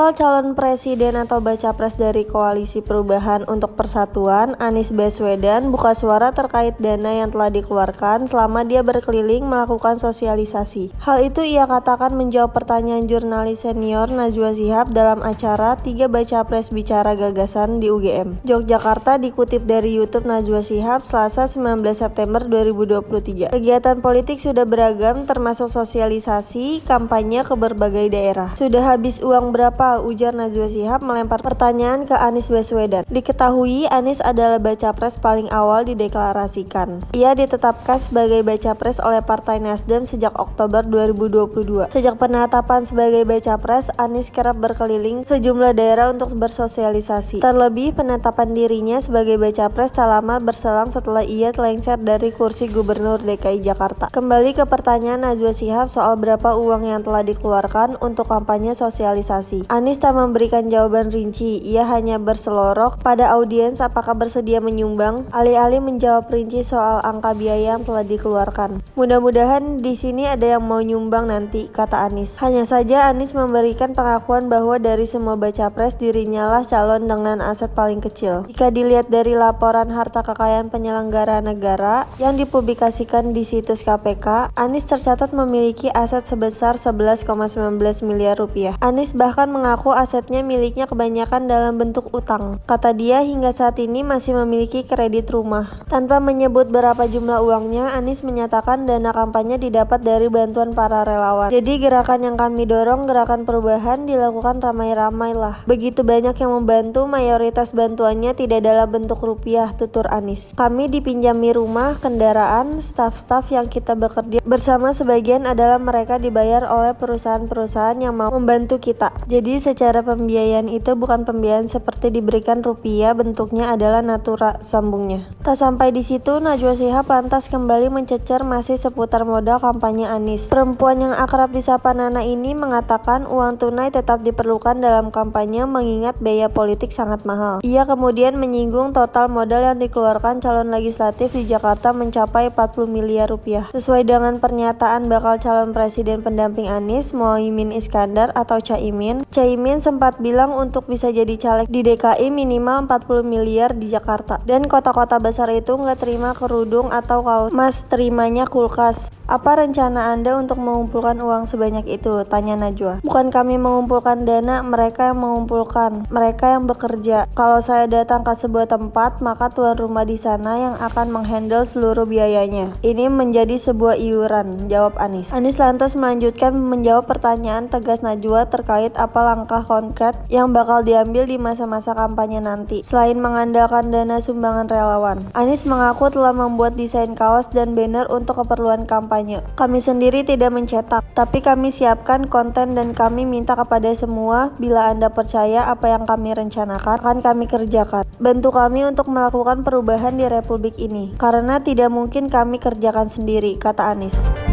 Bakal calon presiden atau baca pres dari Koalisi Perubahan untuk Persatuan, Anies Baswedan, buka suara terkait dana yang telah dikeluarkan selama dia berkeliling melakukan sosialisasi. Hal itu ia katakan menjawab pertanyaan jurnalis senior Najwa Shihab dalam acara 3 Baca Pres Bicara Gagasan di UGM, Yogyakarta, dikutip dari YouTube Najwa Shihab, Selasa 19 September 2023. Kegiatan politik sudah beragam termasuk sosialisasi, kampanye ke berbagai daerah. Sudah habis uang berapa? Ujar Najwa Shihab melempar pertanyaan ke Anies Baswedan. Diketahui Anies adalah baca pres paling awal dideklarasikan. Ia ditetapkan sebagai baca pres oleh Partai Nasdem sejak Oktober 2022. Sejak penetapan sebagai baca pres, Anies kerap berkeliling sejumlah daerah untuk bersosialisasi. Terlebih penetapan dirinya sebagai baca pres tak lama berselang setelah ia lengser dari kursi Gubernur DKI Jakarta. Kembali ke pertanyaan Najwa Shihab soal berapa uang yang telah dikeluarkan untuk kampanye sosialisasi. Anies tak memberikan jawaban rinci, ia hanya berselorok pada audiens apakah bersedia menyumbang, alih-alih menjawab rinci soal angka biaya yang telah dikeluarkan. Mudah-mudahan di sini ada yang mau nyumbang nanti, kata Anies. Hanya saja Anies memberikan pengakuan bahwa dari semua baca pres dirinya lah calon dengan aset paling kecil. Jika dilihat dari laporan harta kekayaan penyelenggara negara yang dipublikasikan di situs KPK, Anies tercatat memiliki aset sebesar 11,19 miliar rupiah. Anies bahkan mengaku asetnya miliknya kebanyakan dalam bentuk utang. Kata dia hingga saat ini masih memiliki kredit rumah. Tanpa menyebut berapa jumlah uangnya, Anies menyatakan dana kampanye didapat dari bantuan para relawan. Jadi gerakan yang kami dorong, gerakan perubahan, dilakukan ramai-ramai lah. Begitu banyak yang membantu, mayoritas bantuannya tidak dalam bentuk rupiah, tutur Anies. Kami dipinjami rumah, kendaraan, staf-staf yang kita bekerja bersama sebagian adalah mereka dibayar oleh perusahaan-perusahaan yang mau membantu kita. Jadi secara pembiayaan itu bukan pembiayaan seperti diberikan rupiah, bentuknya adalah natura, sambungnya. Tak sampai di situ, Najwa Shihab lantas kembali mencecer masih seputar modal kampanye Anies. Perempuan yang akrab disapa Nana ini mengatakan uang tunai tetap diperlukan dalam kampanye mengingat biaya politik sangat mahal. Ia kemudian menyinggung total modal yang dikeluarkan calon legislatif di Jakarta mencapai 40 miliar rupiah. Sesuai dengan pernyataan bakal calon presiden pendamping Anies, Muhaimin Iskandar atau Caimin sempat bilang untuk bisa jadi caleg di DKI minimal 40 miliar di Jakarta. Dan kota-kota besar itu nggak terima kerudung atau kaos, mas terimanya kulkas. Apa rencana Anda untuk mengumpulkan uang sebanyak itu? Tanya Najwa. Bukan kami mengumpulkan dana, mereka yang mengumpulkan. Mereka yang bekerja. Kalau saya datang ke sebuah tempat, maka tuan rumah di sana yang akan menghandle seluruh biayanya. Ini menjadi sebuah iuran, jawab Anies. Anies lantas melanjutkan menjawab pertanyaan tegas Najwa terkait apa langkah konkret yang bakal diambil di masa-masa kampanye nanti, selain mengandalkan dana sumbangan relawan. Anies mengaku telah membuat desain kaos dan banner untuk keperluan kampanye. Kami sendiri tidak mencetak, tapi kami siapkan konten dan kami minta kepada semua, bila Anda percaya apa yang kami rencanakan, akan kami kerjakan. Bantu kami untuk melakukan perubahan di Republik ini, karena tidak mungkin kami kerjakan sendiri, kata Anies.